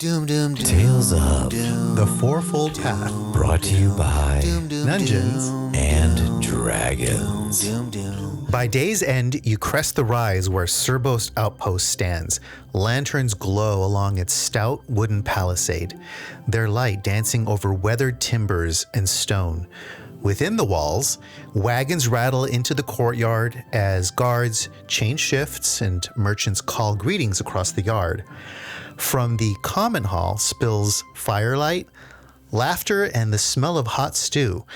Doom, doom, doom. Tales of The Fourfold Path. brought to you by Dungeons and Dragons. By day's end, you crest the rise where Cerberus Outpost stands. Lanterns glow along its stout wooden palisade, their light dancing over weathered timbers and stone. Within the walls, wagons rattle into the courtyard as guards change shifts and merchants call greetings across the yard. From the common hall spills firelight, laughter, and the smell of hot stew,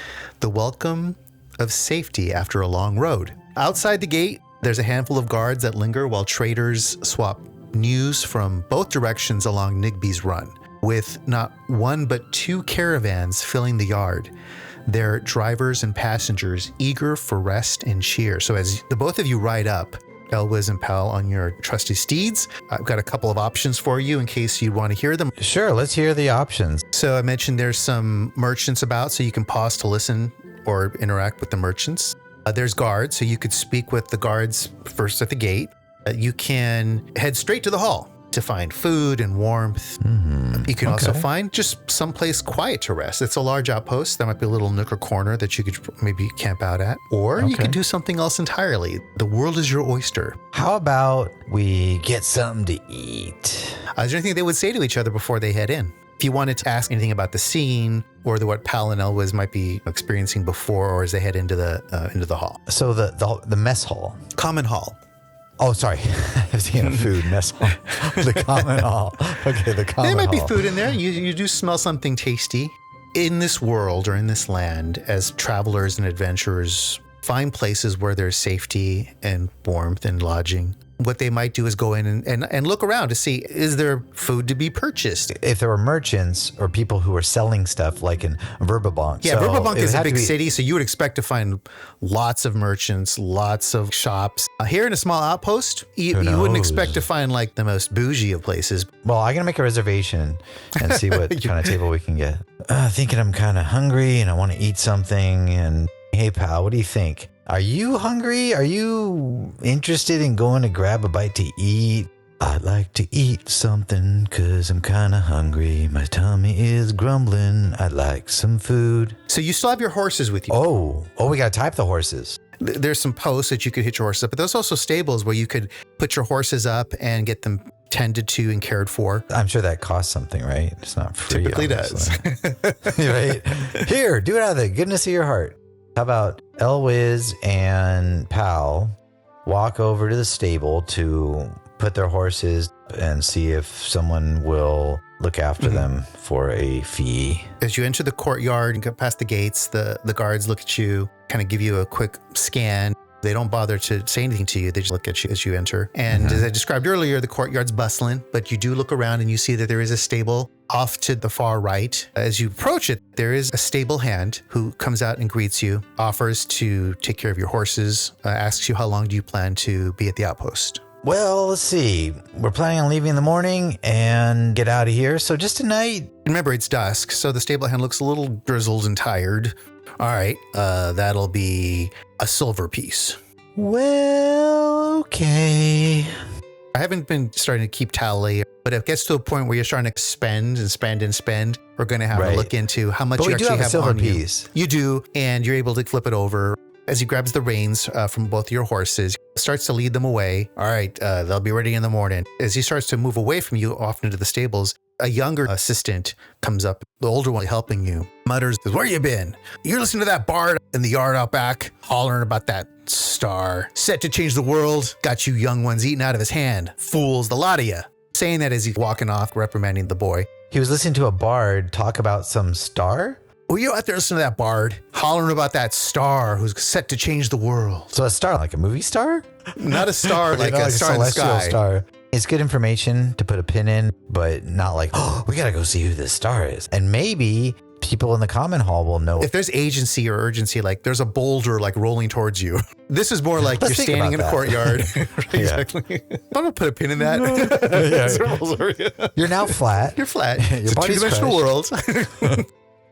the welcome of safety after a long road. Outside the gate, there's a handful of guards that linger while traders swap news from both directions along Nigby's Run, with not one but two caravans filling the yard, their drivers and passengers eager for rest and cheer. So as the both of you ride up, Elwiz and Pal, on your trusty steeds, I've got a couple of options for you in case you want to hear them. Sure, let's hear the options. So I mentioned there's some merchants about, so you can pause to listen or interact with the merchants. There's guards, so you could speak with the guards first at the gate. You can head straight to the hall to find food and warmth. You can also find just someplace quiet to rest. It's a large outpost. There might be a little nook or corner that you could maybe camp out at. Or you could do something else entirely. The world is your oyster. How about we get something to eat? Is there anything they would say to each other before they head in? If you wanted to ask anything about the scene or what Pal and Elwiz might be experiencing before or as they head into the hall. So the mess hall. Common hall. Oh, sorry. I was thinking of food, mess hall. The common hall. Okay, the common There might hall. be food in there. You do smell something tasty. In this world or in this land, as travelers and adventurers find places where there's safety and warmth and lodging, what they might do is go in and look around to see, is there food to be purchased? If there were merchants or people who were selling stuff like in Verbabank. Yeah, so Verbabank it is would a have to big be- city, so you would expect to find lots of merchants, lots of shops. Here in a small outpost, you wouldn't knows? expect to find like the most bougie of places. Well, I'm going to make a reservation and see what kind of table we can get. Thinking I'm kind of hungry and I want to eat something. And hey, pal, what do you think? Are you hungry? Are you interested in going to grab a bite to eat? I'd like to eat something because I'm kind of hungry. My tummy is grumbling. I'd like some food. So you still have your horses with you. Oh, we got to type the horses. There's some posts that you could hitch your horses up, but there's also stables where you could put your horses up and get them tended to and cared for. I'm sure that costs something, right? It's not free. Typically does. Obviously. Right? Here, do it out of the goodness of your heart. How about Elwiz and Pal walk over to the stable to put their horses and see if someone will look after them for a fee? As you enter the courtyard and go past the gates, the guards look at you, kind of give you a quick scan. They don't bother to say anything to you. They just look at you as you enter. And as I described earlier, the courtyard's bustling, but you do look around and you see that there is a stable off to the far right. As you approach it, there is a stable hand who comes out and greets you, offers to take care of your horses, asks you how long do you plan to be at the outpost. Well, let's see. We're planning on leaving in the morning and get out of here. So just tonight. Remember, it's dusk, so the stable hand looks a little grizzled and tired. All right, that'll be a silver piece. Well, okay. I haven't been starting to keep tally, but if it gets to a point where you're starting to spend and spend and spend, we're going to have to look into how much But you we do actually have a have silver on piece. you. You do, and you're able to flip it over. As he grabs the reins from both your horses, starts to lead them away. All right, they'll be ready in the morning. As he starts to move away from you off into the stables, a younger assistant comes up, the older one helping you, mutters, "Where you been? You're listening to that bard in the yard out back, hollering about that star set to change the world. Got you young ones eating out of his hand. Fools, the lot of you." Saying that as he's walking off, reprimanding the boy. He was listening to a bard talk about some star. Were you out there listening to that bard, hollering about that star who's set to change the world? So a star, like a movie star? Not a star like You know, a star in the celestial sky. star. It's good information to put a pin in, but not like, oh, we got to go see who this star is. And maybe people in the common hall will know. If there's agency or urgency, like there's a boulder like rolling towards you. This is more like Let's you're think standing in a about courtyard. Right, Yeah. exactly. I'm gonna put a pin in that. You're now flat. You're flat. Your It's a body's two-dimensional world.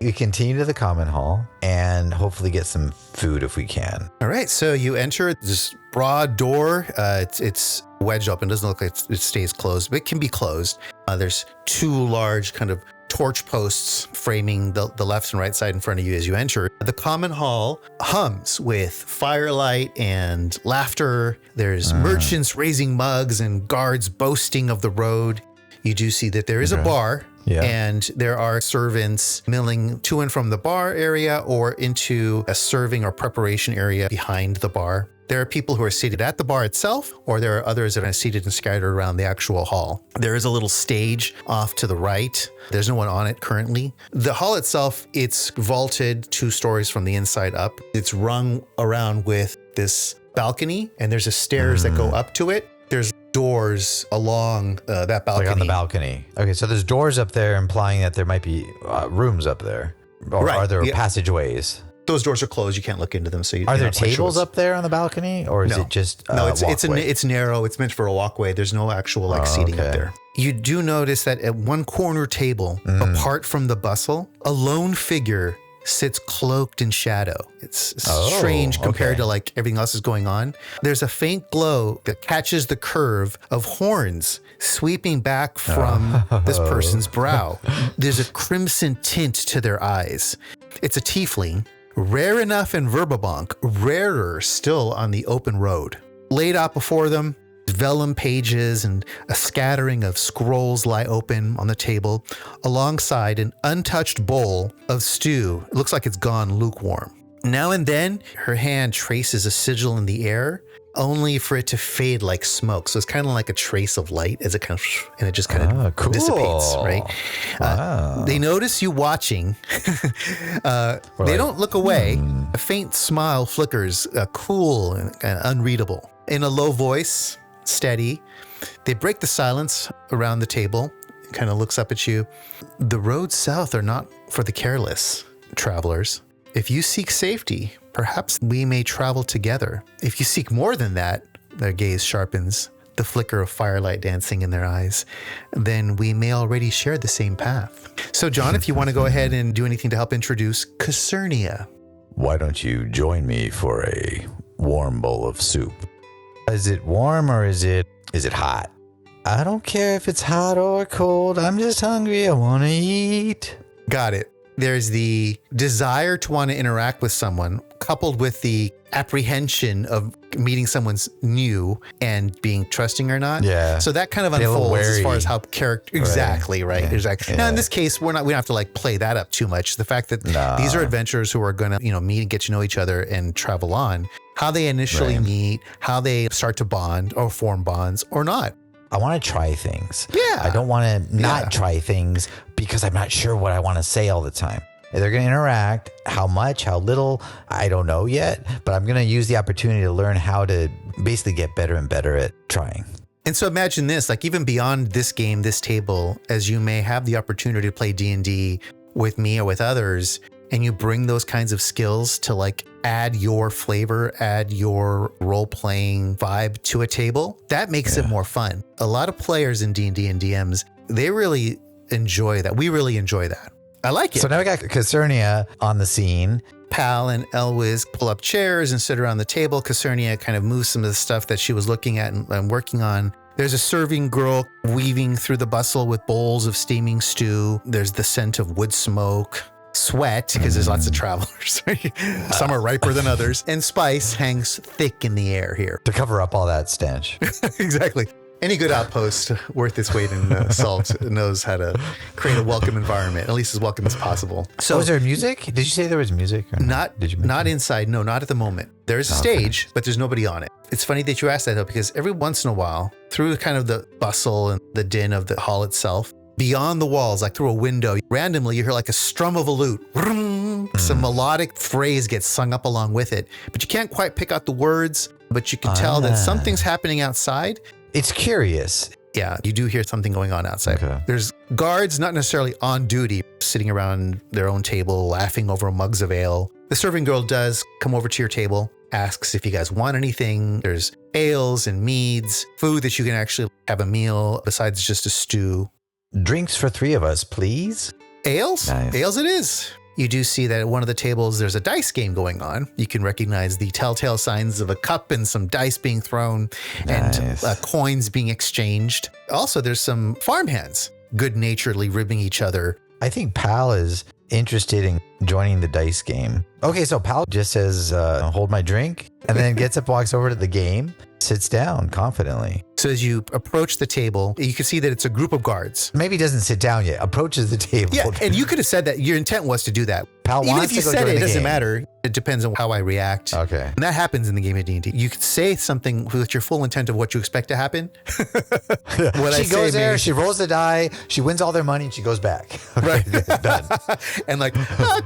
We continue to the common hall and hopefully get some food if we can. All right, so you enter this broad door. It's wedged open. It doesn't look like it stays closed, but it can be closed. There's two large kind of torch posts framing the left and right side in front of you as you enter. The common hall hums with firelight and laughter. There's merchants raising mugs and guards boasting of the road. You do see that there is a bar. Yeah. And there are servants milling to and from the bar area or into a serving or preparation area behind the bar. There are people who are seated at the bar itself, or there are others that are seated and scattered around the actual hall. There is a little stage off to the right. There's no one on it currently. The hall itself, it's vaulted 2 stories from the inside up. It's rung around with this balcony, and there's a stairs that go up to it. There's doors along that balcony. Like on the balcony. Okay, so there's doors up there implying that there might be rooms up there. Or Right, are there yeah. passageways? Those doors are closed. You can't look into them. So Are there tables up there on the balcony? Or is it just No, it's walkway? it's narrow. It's meant for a walkway. There's no actual seating up okay. there. You do notice that at one corner table, apart from the bustle, a lone figure sits cloaked in shadow. It's strange compared to like everything else is going on. There's a faint glow that catches the curve of horns sweeping back from this person's brow. There's a crimson tint to their eyes. It's a tiefling, rare enough in Verbabonk, rarer still on the open road. Laid out before them, vellum pages and a scattering of scrolls lie open on the table, alongside an untouched bowl of stew. It looks like it's gone lukewarm. Now and then, her hand traces a sigil in the air, only for it to fade like smoke. So it's kind of like a trace of light as it kind of, and it just kind of cool. dissipates, right? Wow. They notice you watching. They don't look away. A faint smile flickers, cool and unreadable. In a low voice, steady, they break the silence around the table, kind of looks up at you. The roads south are not for the careless, travelers. If you seek safety, perhaps we may travel together. If you seek more than that, their gaze sharpens, the flicker of firelight dancing in their eyes, then we may already share the same path. So, John, if you want to go ahead and do anything to help introduce Casernia. Why don't you join me for a warm bowl of soup? Is it warm or is it hot? I don't care if it's hot or cold. I'm just hungry. I want to eat. Got it. There's the desire to want to interact with someone, coupled with the apprehension of meeting someone's new and being trusting or not. Yeah. So that kind of Feel unfolds as wary. far as how character. Exactly right. Yeah. Exactly. Now in this case, we don't have to like play that up too much. The fact that these are adventurers who are going to meet and get to know each other and travel on. How they initially meet, how they start to bond or form bonds or not. I want to try things. Yeah. I don't want to not try things because I'm not sure what I want to say all the time. They're going to interact. How much, how little, I don't know yet, but I'm going to use the opportunity to learn how to basically get better and better at trying. And so imagine this, like even beyond this game, this table, as you may have the opportunity to play D&D with me or with others, and you bring those kinds of skills to like add your flavor, add your role-playing vibe to a table, that makes it more fun. A lot of players in D&D and DMs, they really enjoy that. We really enjoy that. I like it. So now we got Casernia on the scene. Pal and Elwiz pull up chairs and sit around the table. Casernia kind of moves some of the stuff that she was looking at and working on. There's a serving girl weaving through the bustle with bowls of steaming stew. There's the scent of wood smoke. Sweat, because there's lots of travelers. Some are riper than others. And spice hangs thick in the air here. To cover up all that stench. Exactly. Any good outpost worth its weight in salt knows how to create a welcome environment, at least as welcome as possible. So is there music? Did you say there was music? Or Not inside. No, not at the moment. There's a stage, but there's nobody on it. It's funny that you asked that though, because every once in a while, through kind of the bustle and the din of the hall itself, beyond the walls, like through a window, randomly you hear like a strum of a lute. Some melodic phrase gets sung up along with it, but you can't quite pick out the words, but you can tell that something's happening outside. It's curious. Yeah, you do hear something going on outside. Okay. There's guards not necessarily on duty, sitting around their own table, laughing over mugs of ale. The serving girl does come over to your table, asks if you guys want anything. There's ales and meads, food that you can actually have a meal besides just a stew. Drinks for 3 of us, please. Ales? Nice. Ales it is. you do see that at one of the tables, there's a dice game going on. You can recognize the telltale signs of a cup and some dice being thrown and coins being exchanged. Also, there's some farmhands good-naturedly ribbing each other. I think Pal is interested in joining the dice game. Okay, so Pal just says, hold my drink, and then gets up, walks over to the game, sits down confidently. So as you approach the table, you can see that it's a group of guards. Maybe he doesn't sit down yet, approaches the table. Yeah, and you could have said that your intent was to do that. Pal Even wants if you to go said join it, the it doesn't game. matter. It depends on how I react. Okay. And that happens in the game of D&D. You could say something with your full intent of what you expect to happen. What She goes there, she rolls the die, she wins all their money, and she goes back. Right. Done. And like,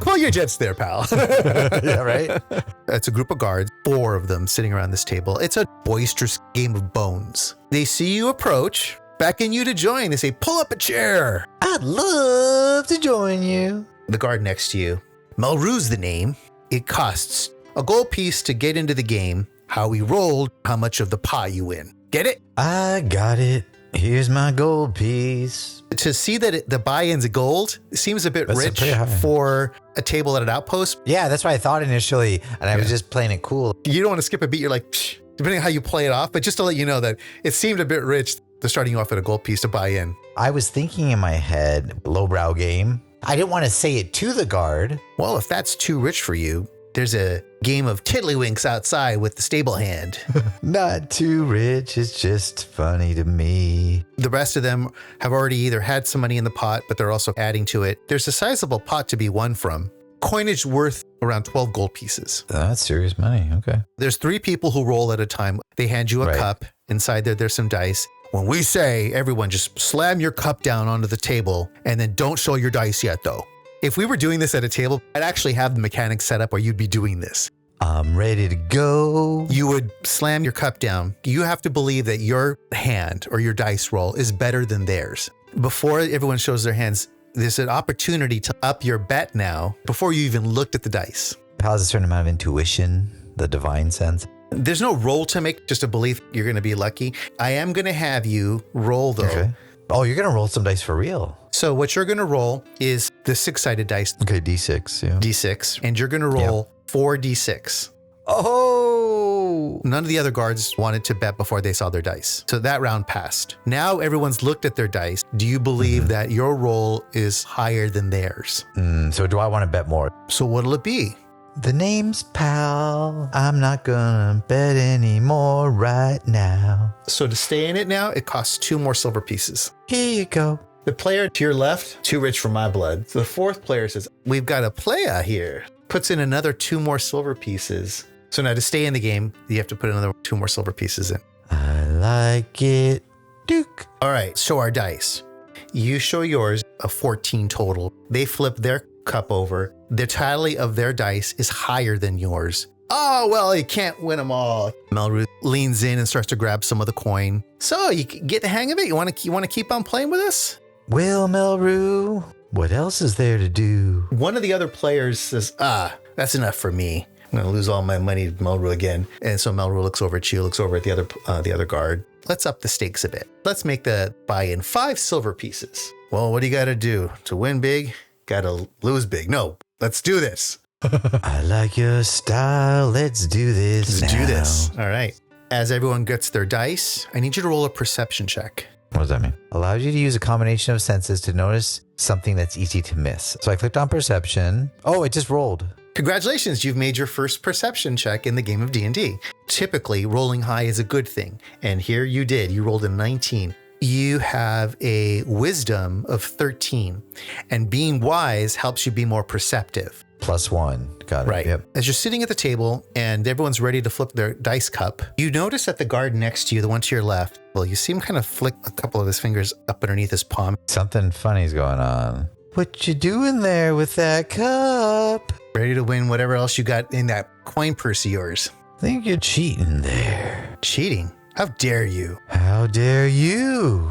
call your jets there, pal. Yeah, right? It's a group of guards, 4 of them sitting around this table. It's a boisterous game of bones. They see you approach, beckon you to join. They say, pull up a chair. I'd love to join you. The guard next to you. Melru's the name. It costs a gold piece to get into the game. How we rolled, how much of the pie you win. Get it? I got it. Here's my gold piece. To see that the buy-in's a gold seems a bit That's rich pretty high. for a table at an outpost. Yeah, that's what I thought initially, and I was just playing it cool. You don't want to skip a beat. You're like, psh, depending on how you play it off. But just to let you know that it seemed a bit rich. They're starting you off at a gold piece to buy in. I was thinking in my head, lowbrow game. I didn't want to say it to the guard. Well, if that's too rich for you, there's a game of tiddlywinks outside with the stable hand. Not too rich, it's just funny to me. The rest of them have already either had some money in the pot, but they're also adding to it. There's a sizable pot to be won from. Coinage worth around 12 gold pieces. That's serious money, okay. There's 3 people who roll at a time. They hand you a Right. cup. Inside there's some dice. When we say, everyone just slam your cup down onto the table and then don't show your dice yet, though. If we were doing this at a table, I'd actually have the mechanics set up where you'd be doing this. I'm ready to go. You would slam your cup down. You have to believe that your hand or your dice roll is better than theirs. Before everyone shows their hands, there's an opportunity to up your bet now before you even looked at the dice. Pal has a certain amount of intuition, the divine sense. There's no roll to make, just a belief you're going to be lucky. I am going to have you roll, though. Okay. Oh, you're going to roll some dice for real. So what you're going to roll is the 6-sided dice, Okay, D6, yeah. D6, and you're going to roll 4d6. Oh! None of the other guards wanted to bet before they saw their dice. So that round passed. Now everyone's looked at their dice. Do you believe that your roll is higher than theirs? So do I want to bet more? So what'll it be? The name's Pal. I'm not gonna bet anymore right now. So to stay in it now, it costs 2 more silver pieces. Here you go. The player to your left, too rich for my blood. So the 4th player says, we've got a player here. Puts in another 2 more silver pieces. So now to stay in the game, you have to put another 2 more silver pieces in. I like it. Duke. All right, show our dice. You show yours, a 14 total. They flip their cup over. The tally of their dice is higher than yours. Oh, well, you can't win them all. Melru leans in and starts to grab some of the coin. So you get the hang of it? You want to keep on playing with us? Well, Melru, what else is there to do? One of the other players says, that's enough for me. I'm going to lose all my money to Melru again. And so Melru looks over at you, looks over at the other guard. Let's up the stakes a bit. Let's make the buy-in 5 silver pieces. Well, what do you got to do? To win big, got to lose big. No, let's do this. I like your style. Let's do this. Let's do now. this. All right. As everyone gets their dice, I need you to roll a perception check. What does that mean? Allows you to use a combination of senses to notice something that's easy to miss. So I clicked on perception. Oh, it just rolled. Congratulations, you've made your first perception check in the game of D&D. Typically, rolling high is a good thing. And here you did. You rolled a 19. You have a wisdom of 13. And being wise helps you be more perceptive. +1. Got it. Right. Yep. As you're sitting at the table and everyone's ready to flip their dice cup, you notice that the guard next to you, the one to your left, well, you see him kind of flick a couple of his fingers up underneath his palm. Something funny's going on. What you doing there with that cup? Ready to win whatever else you got in that coin purse of yours. Think you're cheating there. Cheating? How dare you? How dare you?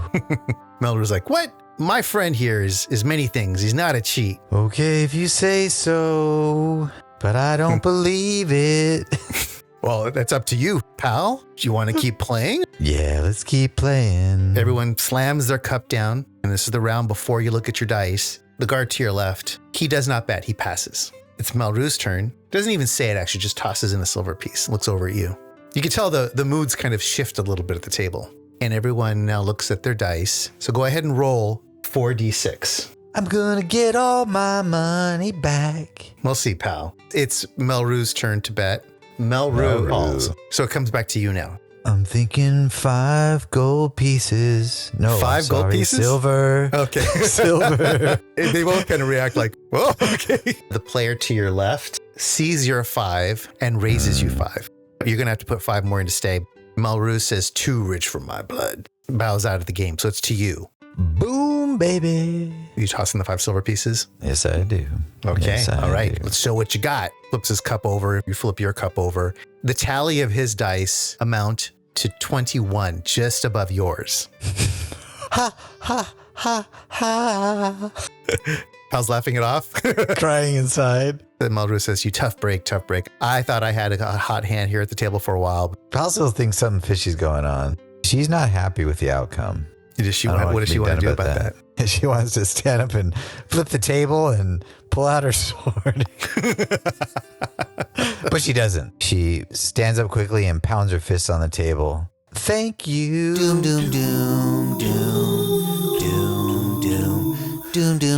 Melru's like, what? My friend here is many things. He's not a cheat. Okay, if you say so, but I don't believe it. Well, that's up to you, pal. Do you want to keep playing? Yeah, let's keep playing. Everyone slams their cup down, and this is the round before you look at your dice. The guard to your left, he does not bet. He passes. It's Melru's turn. Doesn't even say it, actually, just tosses in a silver piece. Looks over at you. You can tell the moods kind of shift a little bit at the table. And everyone now looks at their dice. So go ahead and roll 4d6. I'm gonna get all my money back. We'll see, pal. It's Melru's turn to bet. Melru calls. So it comes back to you now. I'm thinking 5 gold pieces. No, 5 gold pieces? Silver. Okay. Silver. They both kind of react like, whoa, okay. The player to your left sees your 5 and raises you 5. You're going to have to put 5 more in to stay. Melru says, too rich for my blood. Bows out of the game. So it's to you. Boom, baby. You tossing the 5 silver pieces? Yes, I do. Okay. Yes, I all right. do. Let's show what you got. Flips his cup over. You flip your cup over. The tally of his dice amount to 21, just above yours. Ha, ha, ha, ha. Pal's laughing it off. Crying inside. Then Melru says, you tough break, tough break. I thought I had a hot hand here at the table for a while. Pal still thinks something fishy's going on. She's not happy with the outcome. What does she want to do about that? She wants to stand up and flip the table and pull out her sword. But she doesn't. She stands up quickly and pounds her fist on the table. Thank you. Doom, doom, doom, doom, doom, doom, doom, doom,